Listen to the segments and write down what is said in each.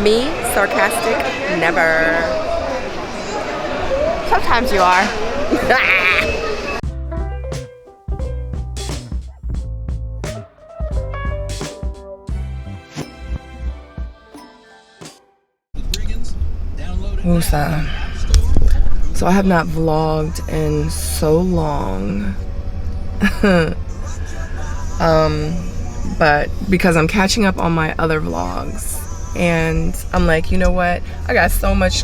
Me, sarcastic, never. Sometimes you are. Woosah. So I have not vlogged in so long. But because I'm catching up on my other vlogs, and I'm like, you know what, I got so much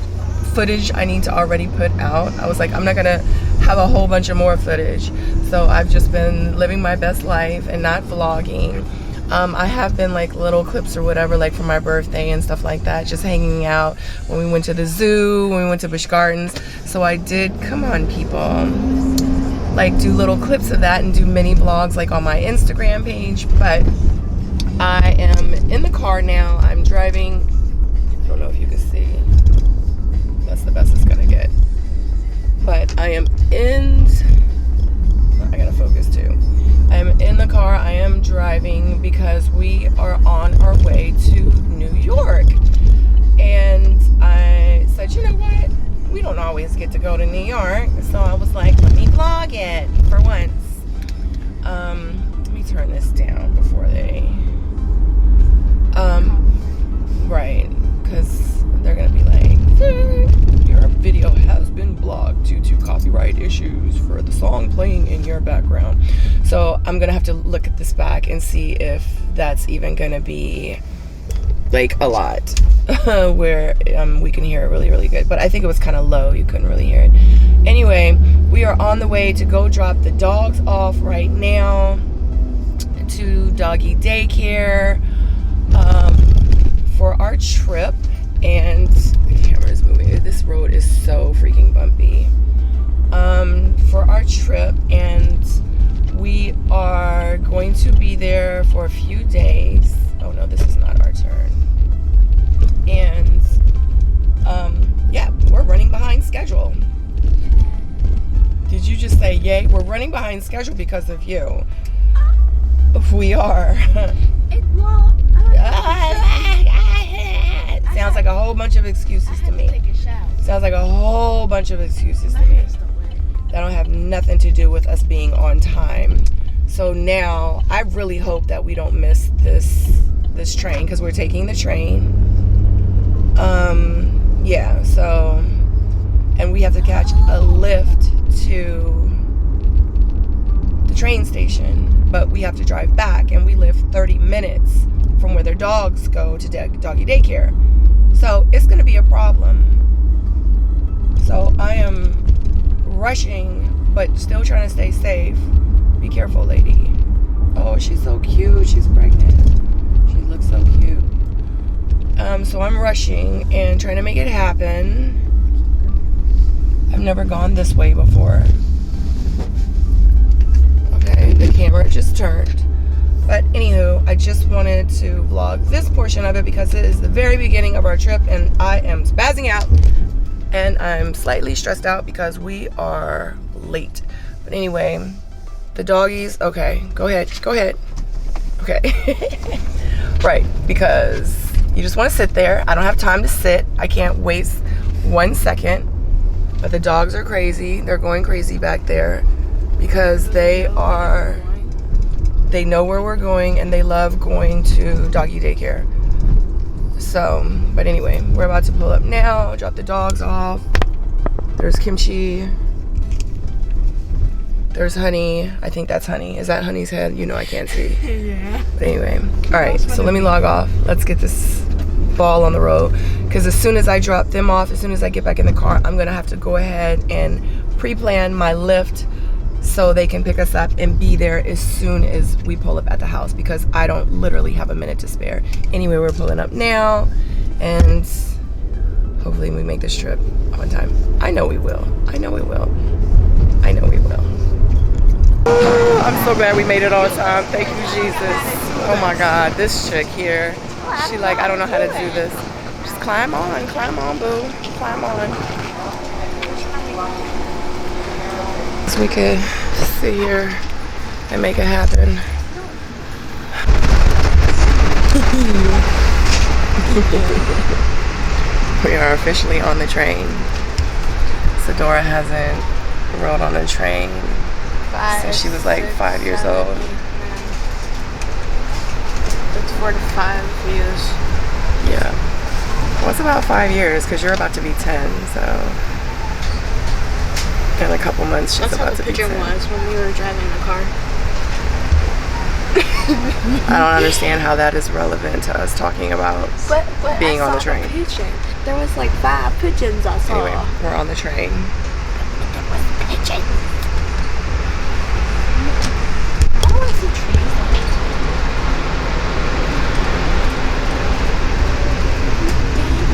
footage I need to already put out. I was like, I'm not gonna have a whole bunch of more footage, so I've just been living my best life and not vlogging. I have been like little clips or whatever, like for my birthday and stuff like that, just hanging out when we went to the zoo, when we went to Busch Gardens. So I did, come on people, like do little clips of that and do mini vlogs like on my Instagram page. But I am in the car now. I'm driving. I don't know if you can see. That's the best it's gonna get. But I am in, I gotta focus too. I am in the car. I am driving because we are on our way to New York. And I said, you know what? We don't always get to go to New York. So I was like, let me vlog it for once. Let me turn this down before they, right, because they're gonna be like, your video has been blocked due to copyright issues for the song playing in your background. So I'm gonna have to look at this back and see if that's even gonna be like a lot where we can hear it really, really good. But I think it was kind of low. You couldn't really hear it. Anyway, we are on the way to go drop the dogs off right now to doggy daycare for our trip. And the camera is moving. This road is so freaking bumpy. For our trip, and we are going to be there for a few days. Oh no, this is not our turn. And yeah, we're running behind schedule. Did you just say yay? We're running behind schedule because of you. We are. Sounds like a whole bunch of excuses to me. Sounds like a whole bunch of excuses to me. That don't have nothing to do with us being on time. So now I really hope that we don't miss this train, because we're taking the train. Yeah, so, and we have to catch a lift to the train station, but we have to drive back, and we live 30 minutes from where their dogs go to doggy daycare. So it's going to be a problem. So I am rushing, but still trying to stay safe. Be careful, lady. Oh, she's so cute. She's pregnant. She looks so cute. So I'm rushing and trying to make it happen. I've never gone this way before. Okay, the camera just turned. But anywho, I just wanted to vlog this portion of it because it is the very beginning of our trip, and I am spazzing out and I'm slightly stressed out because we are late. But anyway, the doggies, okay, go ahead. Okay. Right, because you just want to sit there. I don't have time to sit. I can't waste 1 second. But the dogs are crazy. They're going crazy back there because they know where we're going, and they love going to doggy daycare. So, but anyway, we're about to pull up now, drop the dogs off. There's Kimchi. There's Honey. I think that's Honey. Is that Honey's head? You know I can't see. Yeah. But anyway, all right, so let me log off. Let's get this ball on the road, because as soon as I drop them off, as soon as I get back in the car, I'm gonna have to go ahead and pre-plan my lift so they can pick us up and be there as soon as we pull up at the house, because I don't literally have a minute to spare. Anyway, we're pulling up now, and hopefully we make this trip on time. I know we will. I know we will. I know we will. Oh, I'm so glad we made it on time. Thank you, Jesus. Oh my God, this chick here, she like, I don't know how to do this. Just climb on, boo. Climb on. So we could sit here and make it happen. We are officially on the train. Sadora hasn't rode on a train since she was like 5 years old. It's 4 to 5 years. Yeah. Well, it's about 5 years because you're about to be 10, so in a couple months she's about to be 10. That's how the picture was when we were driving the car. I don't understand how that is relevant to us talking about being on the train. There was like 5 pigeons I saw. Anyway, we're on the train. There was pigeons. I want to see trees.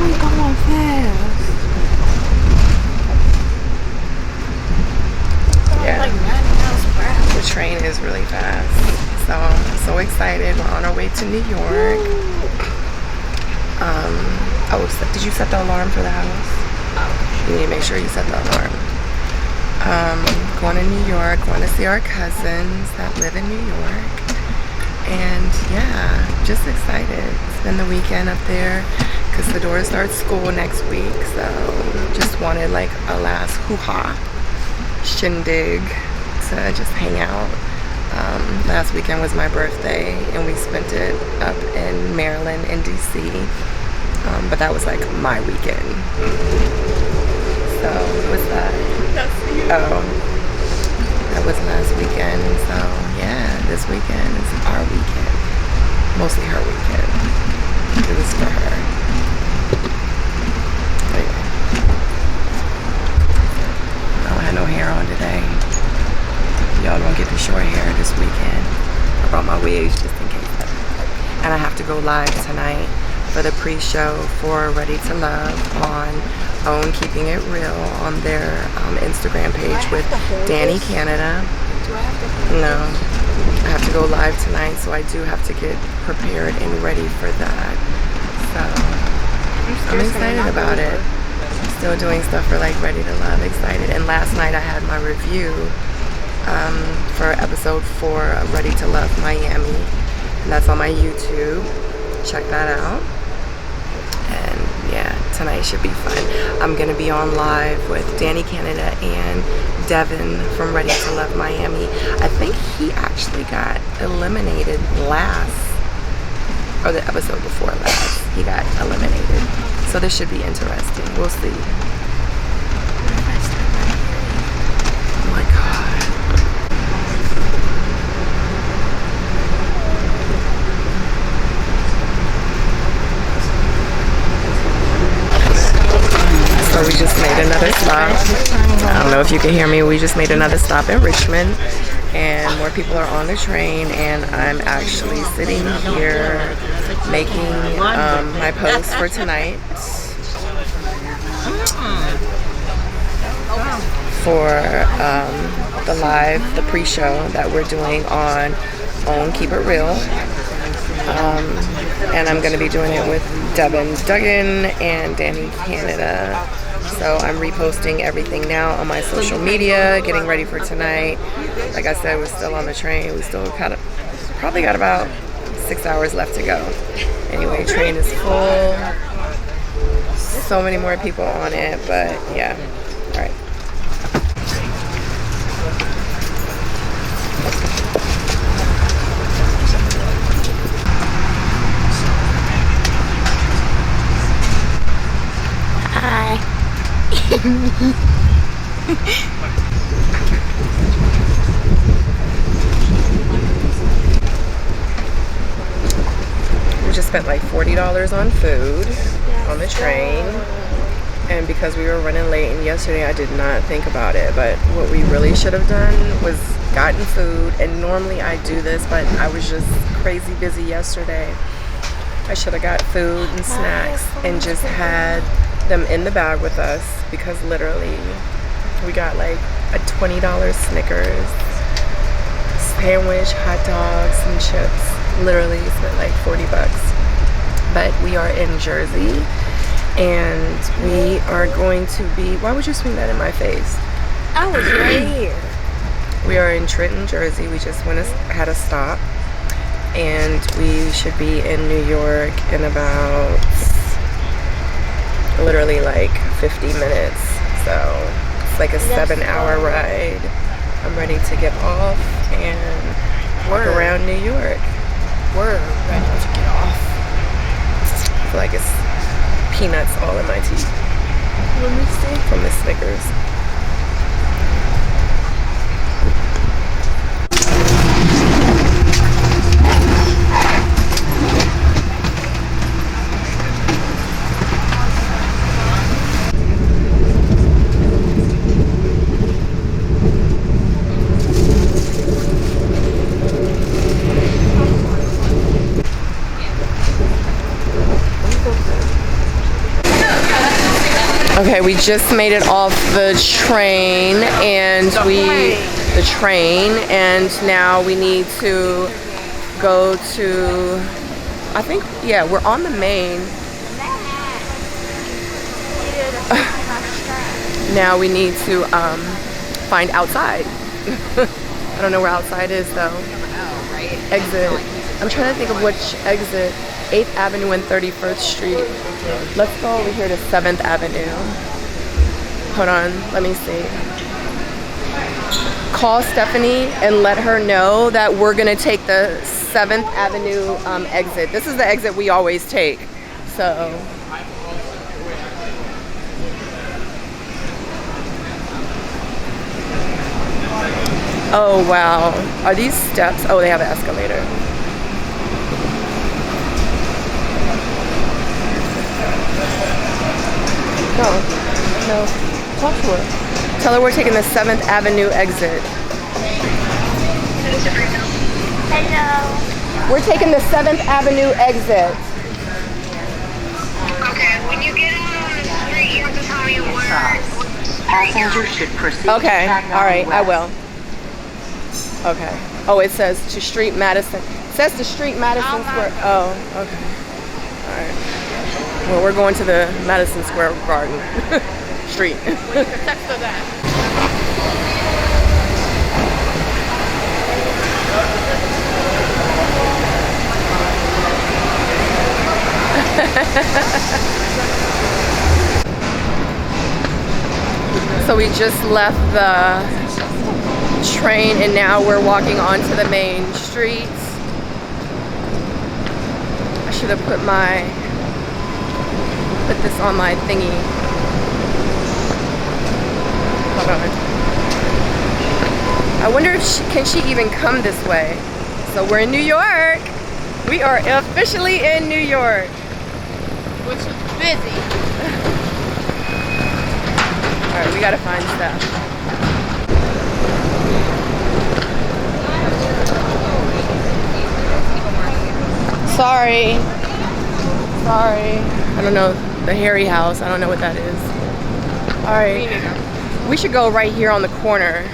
We're going fast. Yeah. Like 90 miles per hour. The train is really fast. So I'm so excited. We're on our way to New York. Did you set the alarm for the house? Oh. You need to make sure you set the alarm. Going to New York, going to see our cousins that live in New York. And yeah, just excited. Spend the weekend up there because Sadora starts school next week. So just wanted like a last hoo-ha shindig to just hang out. Last weekend was my birthday and we spent it up in Maryland and DC, but that was like my weekend. So what's that? That's you. Oh, that was last weekend. So yeah, this weekend is our weekend, mostly her weekend. It was for her. Anyway, I don't have no hair on today. Y'all don't get the short hair this weekend. I brought my wigs just in case. And I have to go live tonight for the pre-show for Ready to Love on Own Keeping It Real on their Instagram page with Danny Canada. Do I have to? No, I have to go live tonight, so I do have to get prepared and ready for that. So I'm excited about it. Still doing stuff for like Ready to Love, excited. And last night I had my review for episode 4 of Ready to Love Miami, and that's on my YouTube. Check that out. And yeah, tonight should be fun. I'm gonna be on live with Danny Canada and Devin from Ready to Love Miami. I think he actually got eliminated last, or the episode before last. He got eliminated, so this should be interesting. We'll see. Oh my god. So we just made another stop. I don't know if you can hear me. We just made another stop in Richmond, and more people are on the train, and I'm actually sitting here making my post for tonight for the pre-show that we're doing on Own Keep It Real. And I'm going to be doing it with Devin Duggan and Danny Canada. So I'm reposting everything now on my social media, getting ready for tonight. Like I said, we're still on the train. We still probably got about 6 hours left to go. Anyway, train is full. So many more people on it, but yeah. All right. We just spent like $40 on food on the train, and because we were running late and yesterday I did not think about it, but what we really should have done was gotten food. And normally I do this, but I was just crazy busy yesterday. I should have got food and snacks and just had them in the bag with us, because literally we got like a $20 Snickers sandwich, hot dogs, and chips. Literally spent like 40 bucks. But we are in Jersey, and we are going to be, why would you swing that in my face? I was right here. We are in Trenton, Jersey. We just had a stop, and we should be in New York in about literally like 50 minutes. So it's like a 7-hour ride. I'm ready to get off and walk around New York. We're ready to get off. I feel like it's peanuts all in my teeth. Let me see. From the Snickers. Okay, we just made it off the train and now we need to go to, I think, yeah, we're on the main. Now we need to find outside. I don't know where outside is though. Exit. I'm trying to think of which exit. 8th Avenue and 31st Street. Let's go over here to 7th Avenue. Hold on, let me see. Call Stephanie and let her know that we're gonna take the 7th Avenue exit. This is the exit we always take, so. Oh wow, are these steps? Oh, they have an escalator. No, talk to her. Tell her we're taking the 7th Avenue exit. Hello. We're taking the 7th Avenue exit. Okay, when you get out on the street, you have to tell me where. Passengers should proceed. Okay, to all right, I West. will. Okay. Oh, it says to Street Madison. It says to Street Madison Square. Oh, okay. All right. Well, we're going to the Madison Square Garden Street. So we just left the train and now we're walking onto the main street. I should have put this on my thingy. Hold on. I wonder if can she even come this way? So we're in New York. We are officially in New York. Which is busy. All right, we gotta find stuff. Sorry. I don't know. The Harry House. I don't know what that is. All right. We should go right here on the corner.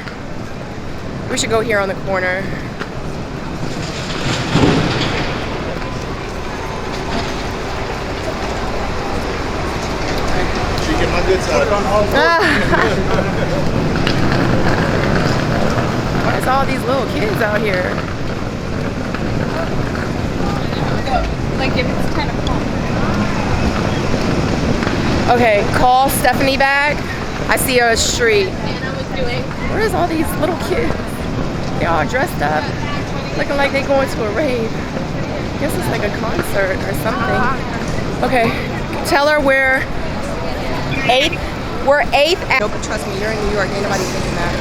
We should go here on the corner. She get my good side on all. There's all these little kids out here. Like if it's 10 o'clock. Okay, call Stephanie back. I see her street. Anna was doing. Where's all these little kids? They all dressed up, looking like they going to a rave. I guess it's like a concert or something. Okay, tell her we're 8th. We're 8th. No, but trust me, you're in New York. Ain't nobody thinking that.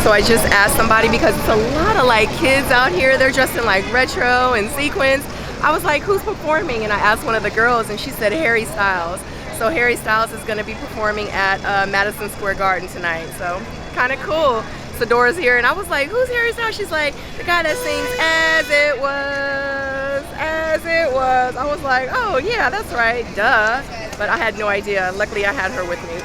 So I just asked somebody because it's a lot of like kids out here. They're dressed in like retro and sequins. I was like, who's performing? And I asked one of the girls and she said Harry Styles. So Harry Styles is gonna be performing at Madison Square Garden tonight. So kind of cool. Sadora's here and I was like, who's Harry Styles? She's like, the guy that sings As It Was, As It Was. I was like, oh yeah, that's right, duh. But I had no idea. Luckily I had her with me.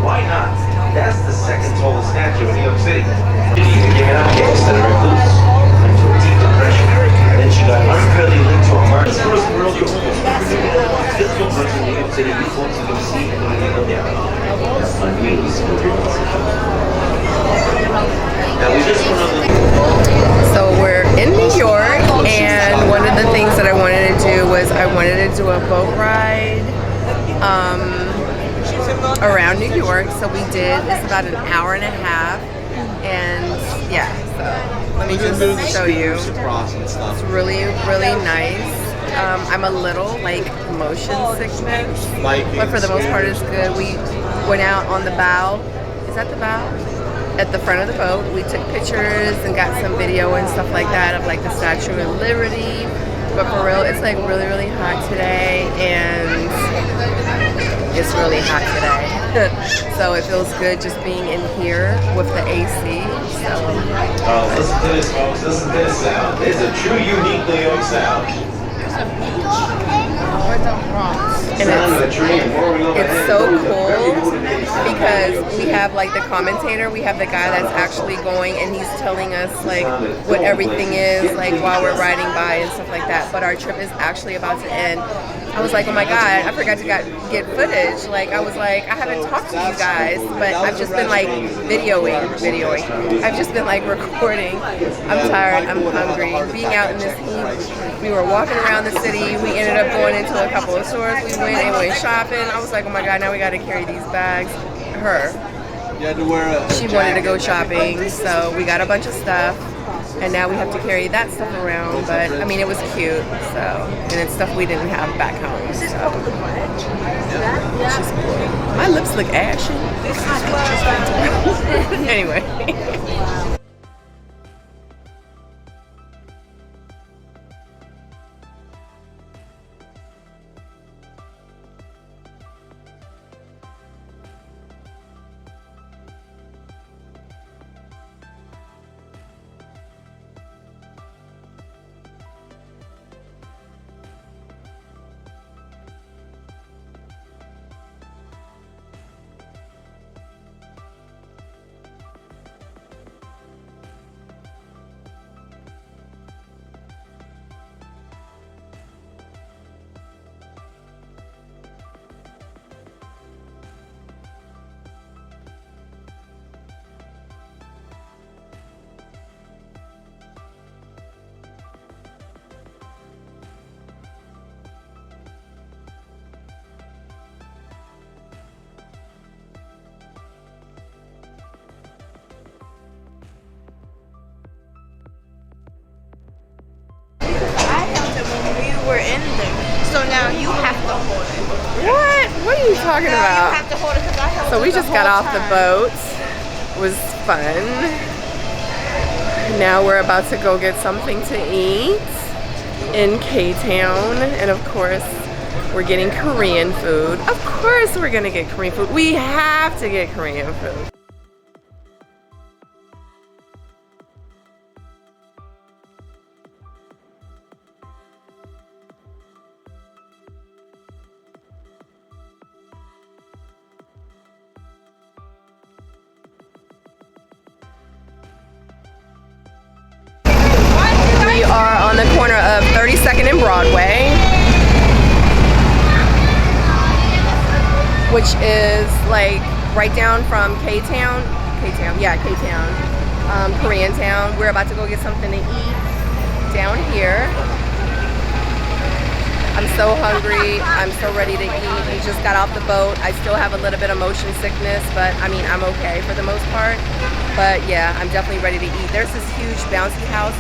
Why not? That's the second tallest statue in New York City. She's even giving out gifts that are loose into a deep depression. And then she got unfairly linked to a murder. This first world you're almost never doing. This one person in New York City you folks are going to see and when they go down. That's unreal. Now we just want to So we're in New York, and one of the things that I wanted to do was I wanted to do a boat ride around New York. So we did. It's about an hour and a half, and yeah. So let me just show you. It's really, really nice. I'm a little like motion sickness, but for the most part it's good. We went out on the bow. Is that the bow? At the front of the boat. We took pictures and got some video and stuff like that of like the Statue of Liberty. But for real, it's like really, really hot today, and it's really hot today. So it feels good just being in here with the AC. So listen to this, folks. Listen to this sound. It's a true unique New York sound. and it's so cool because we have like the commentator, we have the guy that's actually going and he's telling us like what everything is like while we're riding by and stuff like that. But our trip is actually about to end. I was like, oh my god, I forgot to get footage. Like I was like, I haven't talked to you guys, but I've just been like videoing. I've just been like recording. I'm tired, I'm hungry. Being out in this heat, we were walking around the city. We ended up going into a couple of stores. We went and went shopping. I was like, oh my god, now we got to carry these bags. She wanted to go shopping, so we got a bunch of stuff. And now we have to carry that stuff around, but I mean, it was cute, so, and it's stuff we didn't have back home, so. My lips look ashy. Anyway. We're in there, so now you have to hold it. What are you talking about? You have to hold it because I held So it we the just got whole off the time. boat. It was fun. Now we're about to go get something to eat in K-Town. And of course, we're getting Korean food. Of course we're gonna get Korean food. We have to get Korean food. We are on the corner of 32nd and Broadway, which is like right down from K-Town, Korean Town. We're about to go get something to eat down here. I'm so hungry, I'm so ready to eat. We just got off the boat. I still have a little bit of motion sickness, but I mean, I'm okay for the most part. But yeah, I'm definitely ready to eat. There's this huge bouncy house.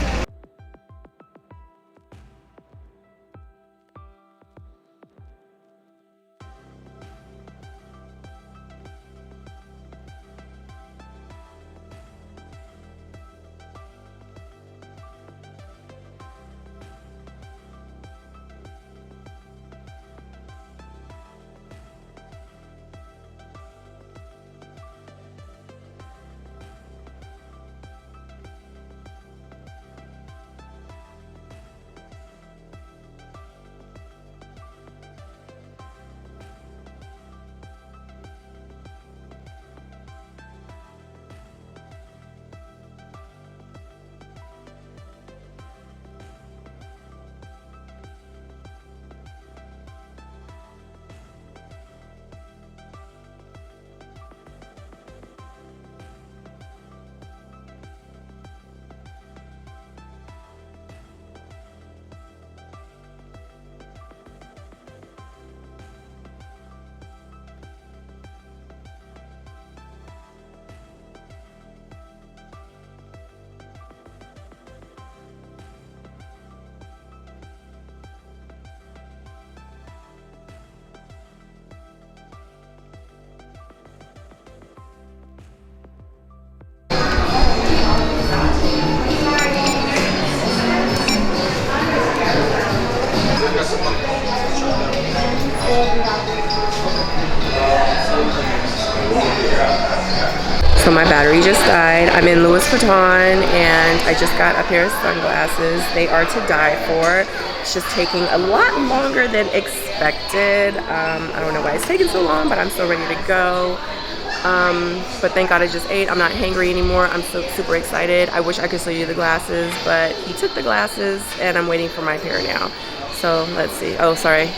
my battery just died. I'm in Louis Vuitton and I just got a pair of sunglasses. They are to die for. It's just taking a lot longer than expected. I don't know why it's taking so long, but I'm so ready to go. But thank God I just ate. I'm not hangry anymore. I'm so super excited. I wish I could show you the glasses, but he took the glasses and I'm waiting for my pair now. So let's see. Oh, sorry.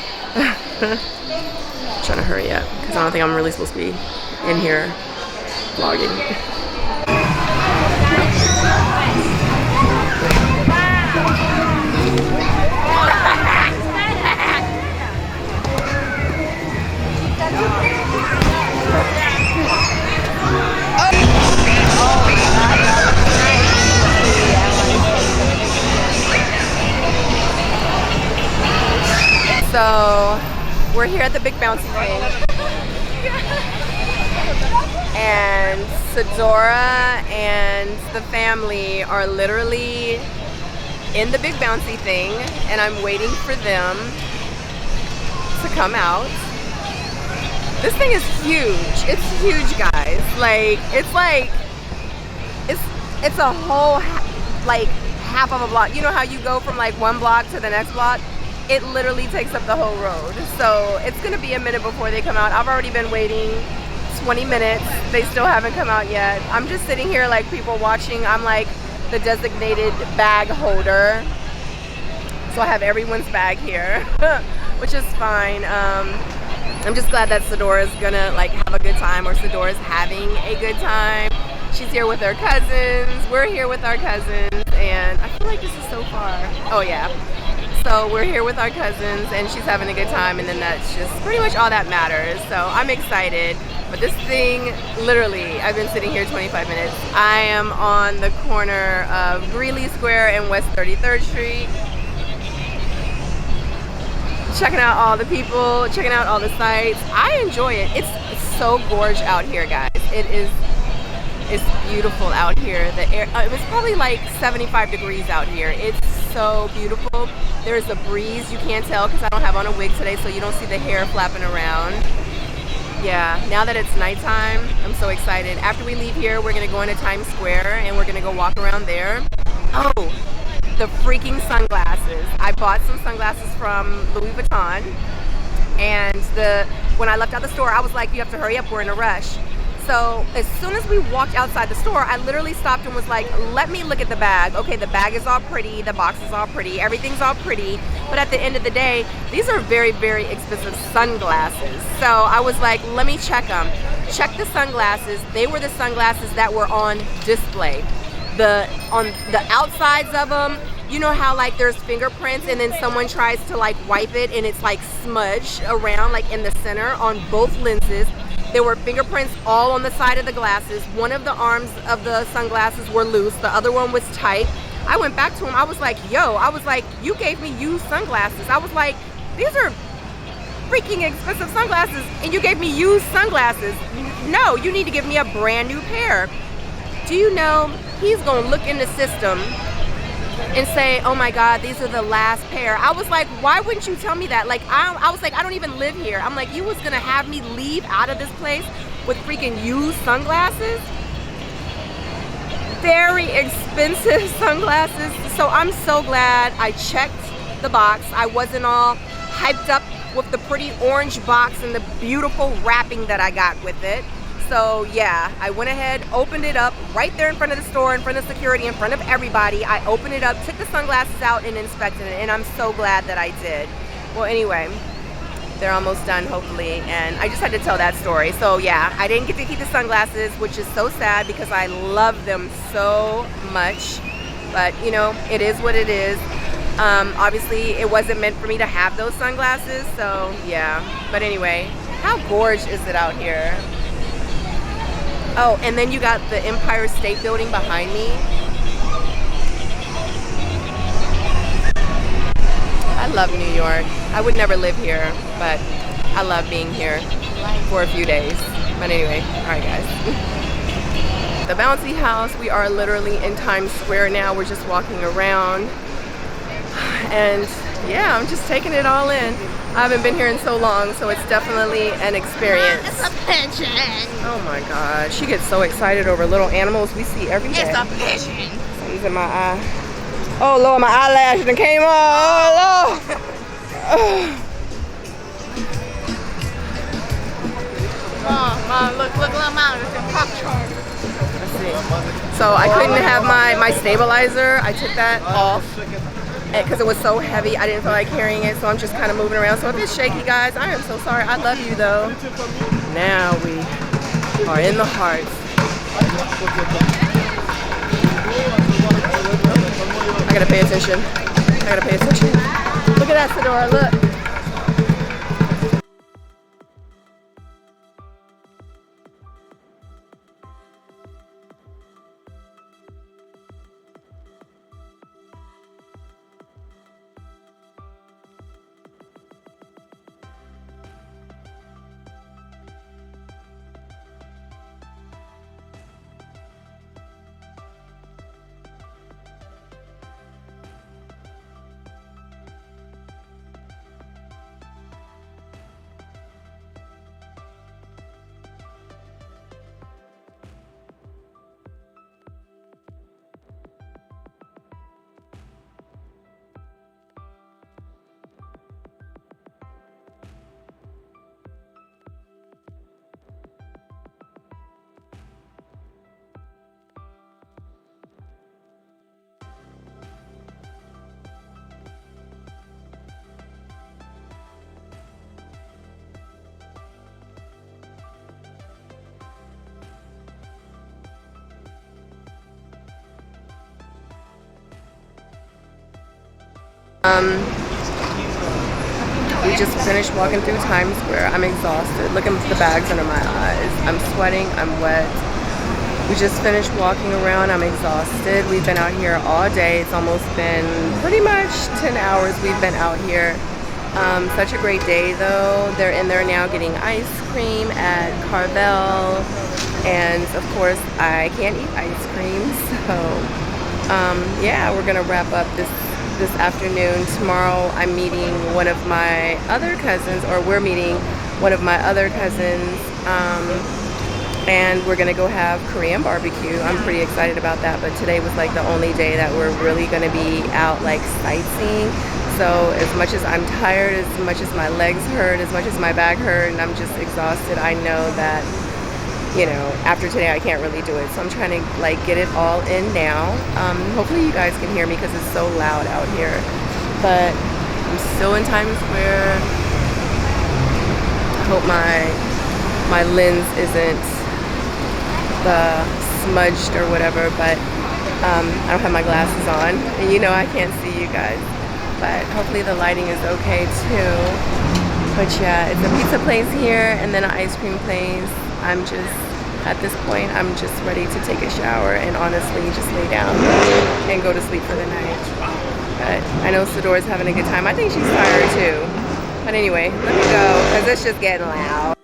Trying to hurry up because I don't think I'm really supposed to be in here vlogging. So we're here at the big bouncy thing, and Sadora and the family are literally in the big bouncy thing, and I'm waiting for them to come out. This thing is huge. It's huge, guys. Like it's a whole like half of a block. You know how you go from like one block to the next block? It literally takes up the whole road. So it's gonna be a minute before they come out. I've already been waiting 20 minutes. They still haven't come out yet. I'm just sitting here like people watching. I'm like the designated bag holder. So I have everyone's bag here, which is fine. I'm just glad that Sadora's gonna like have a good time, or Sadora's having a good time. She's here with her cousins. We're here with our cousins, and I feel like this is so far. Oh yeah. So we're here with our cousins and she's having a good time, and then that's just pretty much all that matters. So I'm excited. But this thing, literally, I've been sitting here 25 minutes. I am on the corner of Greeley Square and West 33rd Street. Checking out all the people, checking out all the sights. I enjoy it. It's so gorgeous out here, guys. It's beautiful out here. The air, it was probably like 75 degrees out here. It's so beautiful. There's a breeze. You can't tell because I don't have on a wig today, so you don't see the hair flapping around. Yeah, now that it's nighttime, I'm so excited. After we leave here, we're gonna go into Times Square and we're gonna go walk around there. Oh, the freaking sunglasses. I bought some sunglasses from Louis Vuitton, and when I left out the store, I was like, you have to hurry up, we're in a rush. So as soon as we walked outside the store, I literally stopped and was like, let me look at the bag. Okay, the bag is all pretty, the box is all pretty, everything's all pretty. But at the end of the day, these are very, very expensive sunglasses. So I was like, let me check them. Check the sunglasses. They were the sunglasses that were on display. On the outsides of them, you know how like there's fingerprints and then someone tries to like wipe it and it's like smudged around like in the center on both lenses. There were fingerprints all on the side of the glasses. One of the arms of the sunglasses were loose. The other one was tight. I went back to him. I was like, yo, you gave me used sunglasses. I was like, these are freaking expensive sunglasses and you gave me used sunglasses. No, you need to give me a brand new pair. Do you know, he's gonna look in the system and say, oh my God, these are the last pair. I was like, why wouldn't you tell me that? Like, I was like, I don't even live here. I'm like, you was gonna have me leave out of this place with freaking used sunglasses? Very expensive sunglasses. So I'm so glad I checked the box. I wasn't all hyped up with the pretty orange box and the beautiful wrapping that I got with it. So yeah, I went ahead, opened it up right there in front of the store, in front of security, in front of everybody. I opened it up, took the sunglasses out and inspected it, and I'm so glad that I did. Well, anyway, they're almost done, hopefully, and I just had to tell that story. So yeah, I didn't get to keep the sunglasses, which is so sad because I love them so much. But you know, it is what it is. Obviously, it wasn't meant for me to have those sunglasses, so yeah. But anyway, how gorgeous is it out here? Oh, and then you got the Empire State Building behind me. I love New York. I would never live here, but I love being here for a few days. But anyway, all right guys. The bouncy house, we are literally in Times Square now. We're just walking around. And yeah, I'm just taking it all in. I haven't been here in so long, so it's definitely an experience. It's a pigeon. Oh my God, she gets so excited over little animals we see every day. It's a pigeon. Something's in my eye. Oh Lord, my eyelash done came on. Oh Lord. Mom, look, little mom, it's a cockroach. Let's see. So I couldn't have my stabilizer. I took that off because it was so heavy. I didn't feel like carrying it, so I'm just kind of moving around. So if it's shaky, guys, I am so sorry. I love you though. Now we are in the heart. I gotta pay attention. I gotta pay attention. Look at that, Sadora, look. We just finished walking through Times Square. I'm exhausted. Look at the bags under my eyes. I'm sweating. I'm wet. We just finished walking around. I'm exhausted. We've been out here all day. It's almost been pretty much 10 hours we've been out here. Such a great day though. They're in there now getting ice cream at Carvel. And of course I can't eat ice cream. So yeah, we're gonna wrap up this afternoon. Tomorrow I'm meeting one of my other cousins, or we're meeting one of my other cousins, and we're gonna go have Korean barbecue. I'm pretty excited about that, but today was like the only day that we're really gonna be out like sightseeing. So as much as I'm tired, as much as my legs hurt, as much as my back hurt, and I'm just exhausted, I know that, you know, after today I can't really do it. So I'm trying to like get it all in now. Hopefully you guys can hear me because it's so loud out here. But I'm still in Times Square. I hope my lens isn't smudged or whatever, but I don't have my glasses on. And you know I can't see you guys. But hopefully the lighting is okay too. But yeah, it's a pizza place here and then an ice cream place. I'm just, at this point, I'm just ready to take a shower and honestly just lay down and go to sleep for the night. But I know Sadora's having a good time. I think she's tired too. But anyway, let me go because it's just getting loud.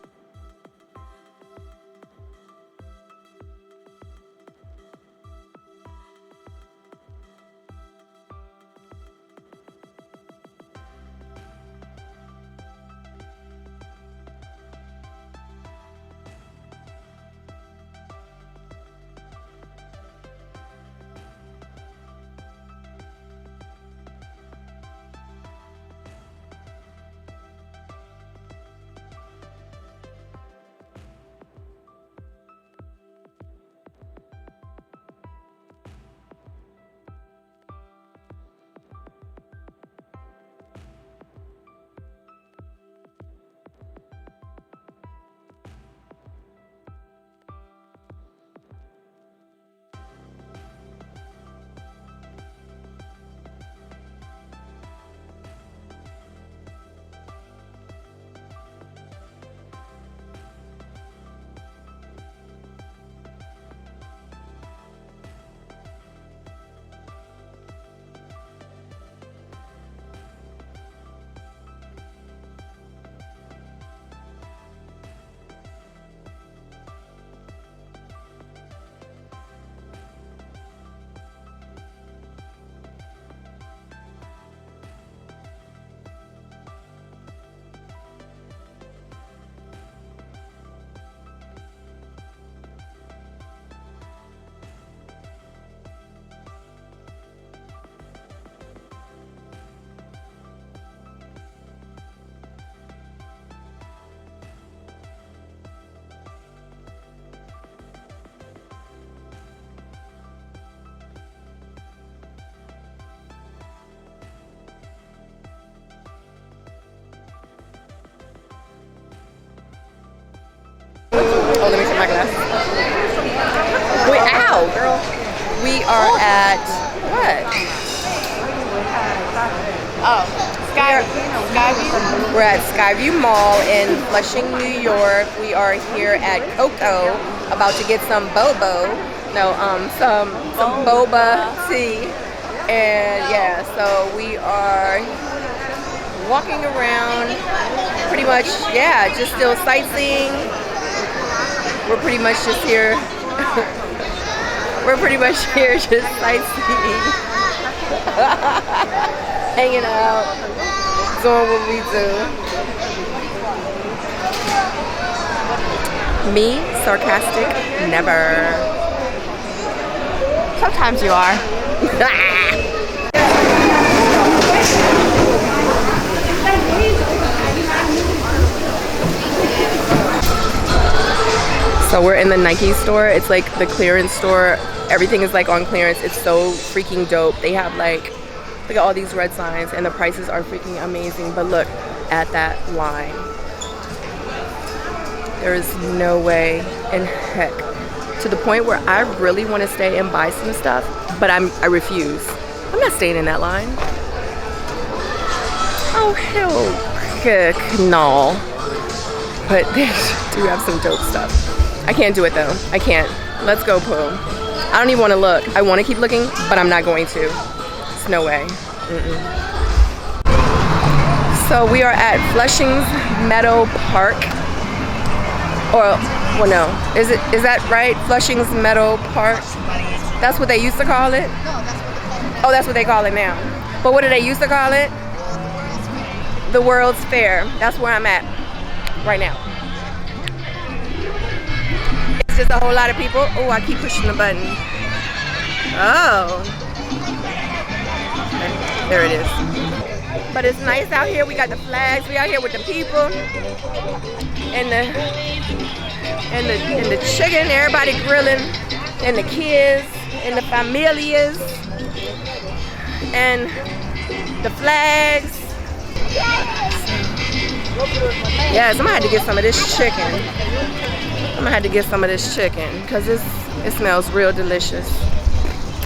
Oh, let me see my glasses. Wait, ow, girl. We are at what? Oh, Skyview. We're at Skyview Mall in Flushing, New York. We are here at Coco, about to get some bobo. No, some boba tea. And yeah, so we are walking around, pretty much, yeah, just still sightseeing. We're pretty much just here. We're pretty much here just sightseeing, hanging out, doing what we do. Me, sarcastic, never. Sometimes you are. So we're in the Nike store. It's like the clearance store. Everything is like on clearance. It's so freaking dope. They have like, look at all these red signs and the prices are freaking amazing. But look at that line. There is no way in heck. To the point where I really want to stay and buy some stuff, but I refuse. I'm not staying in that line. Oh hell no. But they do have some dope stuff. I can't do it though. I can't. Let's go, Pooh. I don't even want to look. I want to keep looking, but I'm not going to. There's no way. So we are at Flushing's Meadow Park. Or, well, no. Is that right? Flushing's Meadow Park? That's what they used to call it? Oh, that's what they call it now. But what do they used to call it? The World's Fair. That's where I'm at right now. It's just a whole lot of people. Oh, I keep pushing the button. Oh. Okay, there it is. But it's nice out here. We got the flags. We out here with the people. And the chicken, everybody grilling. And the kids. And the familias. And the flags. Yes, I'm gonna have to get some of this chicken. I'm gonna have to get some of this chicken because it smells real delicious.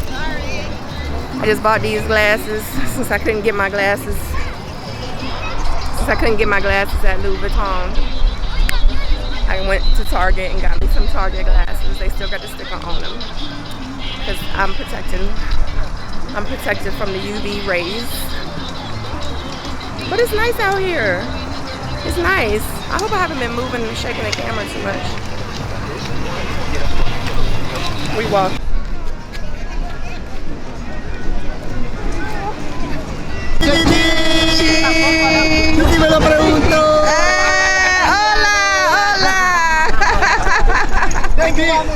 I just bought these glasses since I couldn't get my glasses. At Louis Vuitton. I went to Target and got me some Target glasses. They still got the sticker on them because I'm protected from the UV rays. But it's nice out here. It's nice. I hope I haven't been moving and shaking the camera too much. We walk.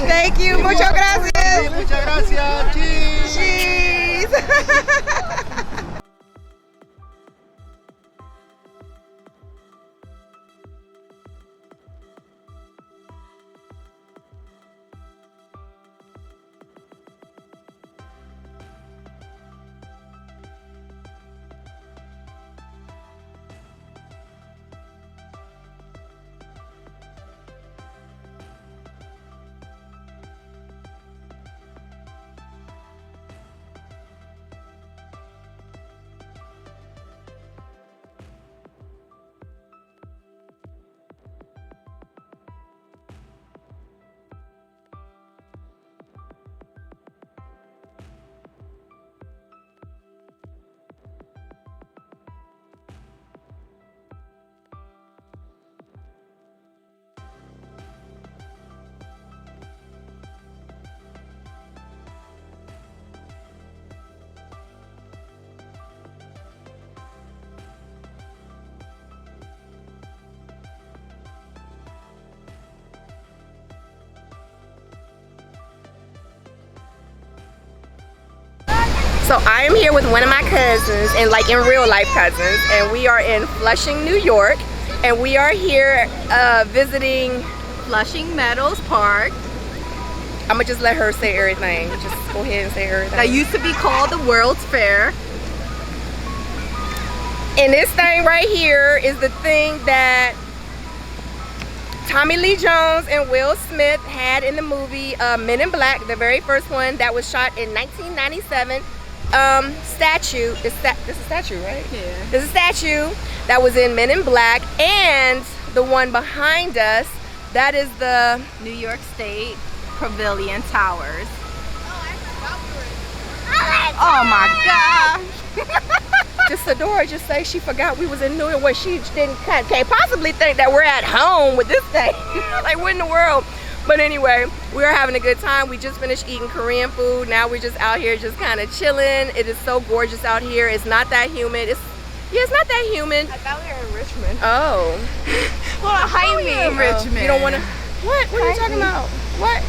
Thank you. Muchas gracias. Muchas gracias. Cheese. Cheese. So I am here with one of my cousins, and like in real life cousins, and we are in Flushing, New York, and we are here visiting Flushing Meadows Park. I'm gonna just let her say everything. Just go ahead and say everything. That used to be called the World's Fair. And this thing right here is the thing that Tommy Lee Jones and Will Smith had in the movie Men in Black, the very first one that was shot in 1997. Statue. This is a statue, right? Yeah. This is a statue that was in Men in Black, and the one behind us, that is the New York State Pavilion Towers. Oh my gosh. Just Sadora just say she forgot we was in New York. Well, she can't possibly think that we're at home with this thing. Like, what in the world? But anyway, we're having a good time. We just finished eating Korean food. Now we're just out here just kind of chilling. It is so gorgeous out here. It's not that humid. It's not that humid. I thought we were in Richmond. Oh. Well, hi me in Richmond. You don't want to. What are you talking about? What?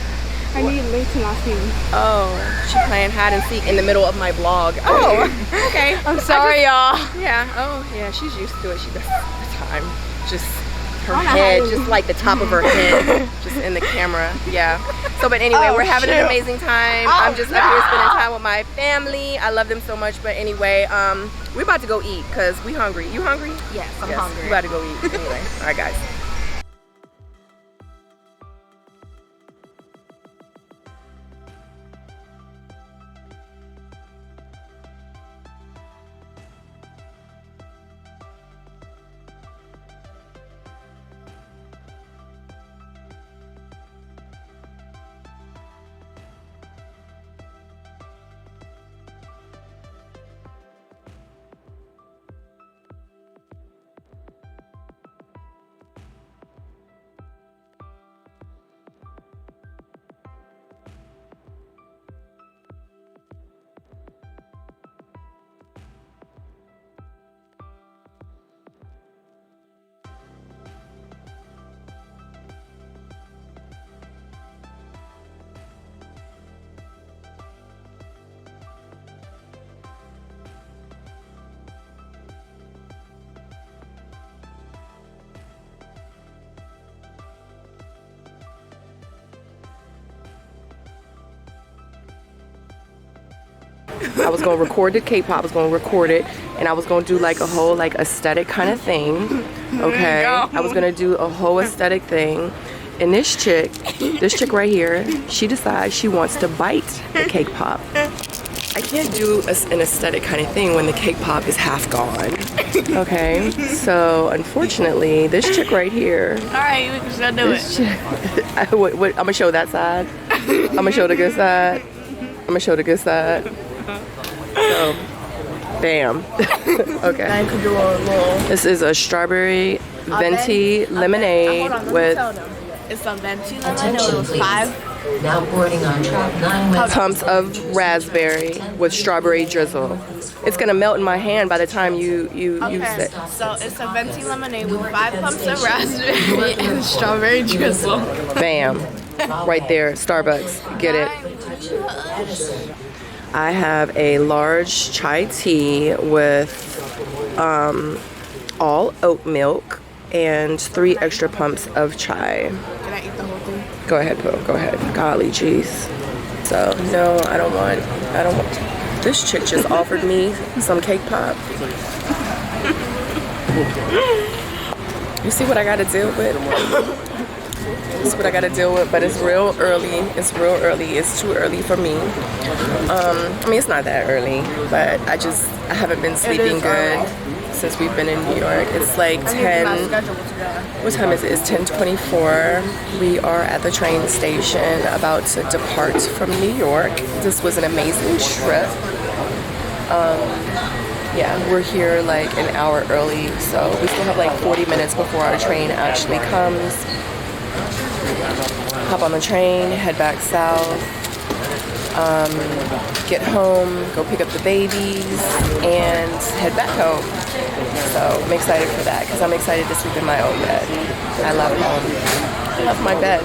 I need links to my feed. Oh, she playing hide and seek in the middle of my vlog. Oh, okay. I'm sorry, y'all. Yeah. Oh, yeah. She's used to it. She does it all the time. Just her head, just like the top of her head, just in the camera. Yeah. So, but anyway, we're having an amazing time. I'm just up here spending time with my family. I love them so much. But anyway, we're about to go eat because we hungry. You hungry? Yes, I'm hungry. We're about to go eat. Anyway, all right, guys. I was gonna record the K-pop, I was gonna record it, and I was gonna do like a whole like aesthetic kind of thing, okay? I was gonna do a whole aesthetic thing, and this chick right here, she decides she wants to bite the cake pop. I can't do an aesthetic kind of thing when the cake pop is half gone, okay? So unfortunately, this chick right here. All right, we can still do it. I'm gonna show that side. I'm gonna show the good side. I'm gonna show the good side. So, bam. Okay. This is a strawberry venti lemonade with It's a venti lemonade with 5 Now boarding on track 9 pumps of raspberry with strawberry drizzle. It's gonna melt in my hand by the time you use it. So it's a venti lemonade with 5 pumps of raspberry and strawberry drizzle. Bam. Right there, Starbucks. Get it. I have a large chai tea with all oat milk and 3 extra pumps of chai. Can I eat the whole thing? Go ahead, Pooh. Go ahead. Golly jeez. So no, I don't want. This chick just offered me some cake pop. You see what I gotta deal with? This is what I gotta deal with, but it's real early. It's real early. It's too early for me. I mean, it's not that early, but I haven't been sleeping good since we've been in New York. It's like 10. What time is it? It's 10:24. We are at the train station about to depart from New York. This was an amazing trip. Yeah, we're here like an hour early, so we still have like 40 minutes before our train actually comes. Hop on the train, head back south, get home, go pick up the babies, and head back home. So I'm excited for that because I'm excited to sleep in my own bed. I love home. I love my bed.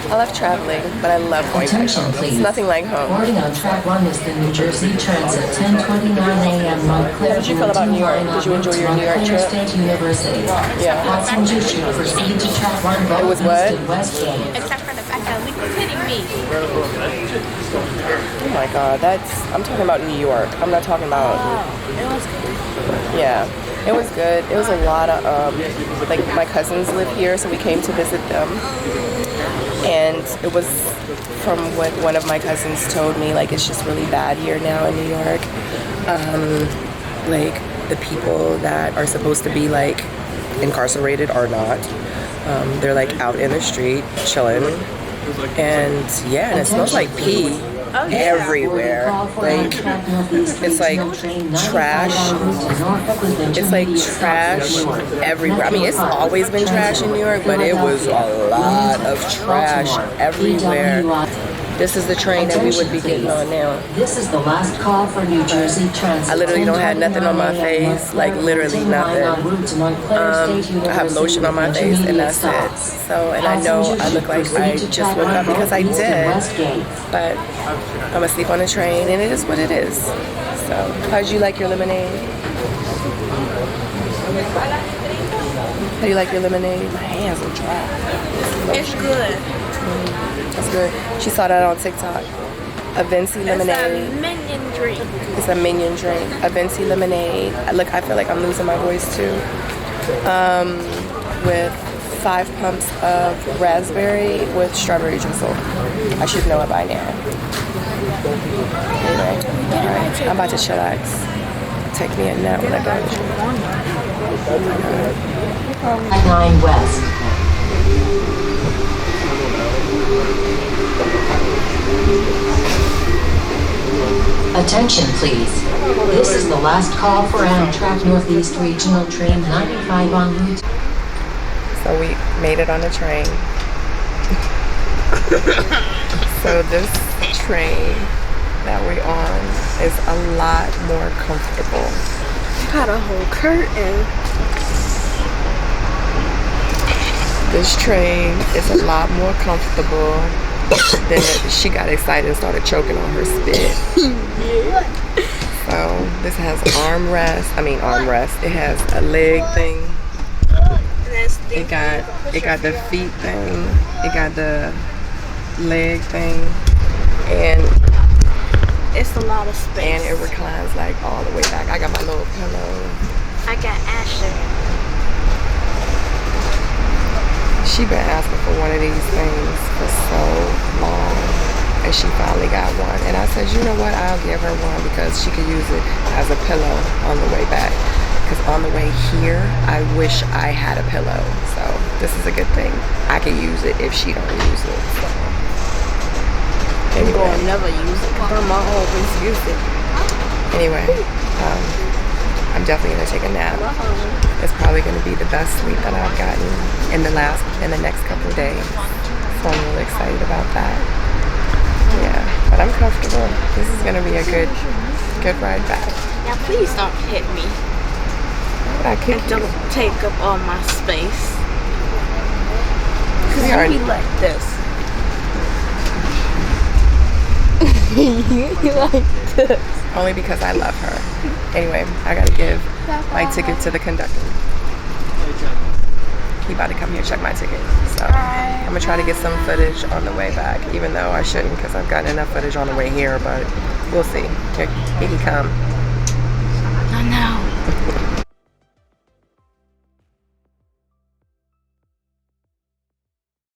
I love traveling, but I love going back home. It's nothing like home. Boarding on track 1 is the New Jersey Transit 10:29 a.m. Montclair. How did you feel about New York? Did you enjoy your New York trip? State University. Yeah. Passengers should proceed to track 1 It was what? Westgate. Except for the fact that Lick was hitting me. Oh my God, I'm talking about New York. I'm not talking about. It was good. Yeah. It was good. It was a lot of like my cousins live here, so we came to visit them. And it was from what one of my cousins told me, like it's just really bad here now in New York. Like the people that are supposed to be like incarcerated are not. They're like out in the street chilling. And yeah, and it smells like pee everywhere. Like it's like trash. It's like trash everywhere. I mean, it's always been trash in New York, but it was a lot of trash everywhere. This is the train that we would be getting on now. This is the last call for New Jersey Transit. I literally don't have nothing on my face, like literally nothing. I have lotion on my face and that's it. So, and I know I look like I just woke up because I did, but I'm gonna sleep on the train and it is what it is. So, how'd you like your lemonade? How do you like your lemonade? My hands are dry. It's good. That's good. She saw that on TikTok. A Venti lemonade. It's a minion drink. It's a minion drink. A Venti lemonade. Look, I feel like I'm losing my voice too. With 5 pumps of raspberry with strawberry drizzle. I should know it by now. Anyway, alright, I'm about to chillax. Take me a nap when I go to the 9 West. Attention please. This is the last call for Amtrak Northeast Regional Train 95 on route. So we made it on the train. So this train that we're on is a lot more comfortable. Got a whole curtain. This train is a lot more comfortable. Then she got excited and started choking on her spit. So this has armrest. It has a leg thing. It got the feet thing. It got the leg thing, and It's a lot of space. and it reclines like all the way back. I got my little pillow. I got Asher. She been asking for one of these things for so long, and she finally got one. And I said, you know what? I'll give her one because she could use it as a pillow on the way back. Because on the way here, I wish I had a pillow. So this is a good thing. I can use it if she don't use it. So. Anyway. I'll never use it because my mom always use it. Anyway, I'm definitely gonna take a nap. It's probably gonna be the best sleep that I've gotten in the next couple of days. So I'm really excited about that. Yeah, but I'm comfortable. This is gonna be a good ride back. Now please don't hit me. I kick And you. don't take up all my space. We Cause are- you be like this. Only because I love her. Anyway, I gotta give my ticket to the conductor. He about to come here check my ticket. So I'm gonna try to get some footage on the way back, even though I shouldn't because I've gotten enough footage on the way here, but we'll see. Here he come. I know.